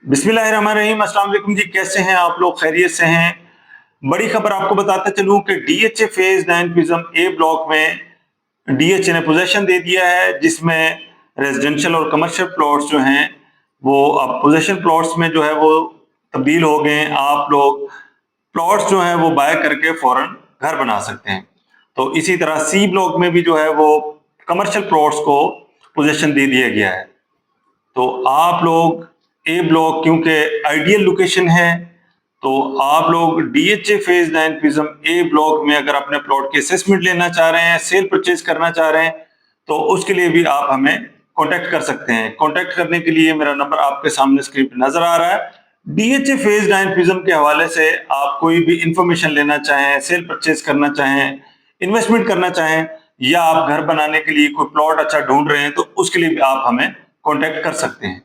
बिस्मिल्लाहिर्रहमानिर्रहीम। अस्सलाम वालेकुम जी, कैसे हैं आप लोग? खैरियत से हैं? बड़ी खबर आपको बताता चलूं कि डीएचए फेज 9 प्रिज्म ए ब्लॉक में डीएचए ने पोजेशन दे दिया है, जिसमें रेजिडेंशियल और कमर्शियल प्लॉट्स जो हैं वो अब पोजेशन प्लॉट्स में जो है वो तब्दील हो गए। आप लोग प्लॉट्स जो हैं वो बाय करके फौरन घर बना सकते हैं। तो इसी तरह सी ब्लॉक में भी जो है वो कमर्शियल प्लॉट्स को पोजेशन दे दिया गया है। तो आप लोग ए ब्लॉक क्योंकि आइडियल लोकेशन है, तो आप लोग डीएचए फेज 9 प्रिज्म ए ब्लॉक में अगर अपने प्लॉट की असेसमेंट लेना चाह रहे हैं, सेल परचेज करना चाह रहे हैं, तो उसके लिए भी आप हमें कांटेक्ट कर सकते हैं। कांटेक्ट करने के लिए मेरा नंबर आपके सामने स्क्रीन पर नजर आ रहा है। डीएचए फेज 9 प्रिज्म के हवाले से आप कोई भी इंफॉर्मेशन लेना चाहें, सेल परचेज करना चाहें, इन्वेस्टमेंट करना चाहें, या आप घर बनाने के लिए कोई प्लॉट अच्छा ढूंढ रहे हैं, तो उसके लिए भी आप हमें कांटेक्ट कर सकते हैं।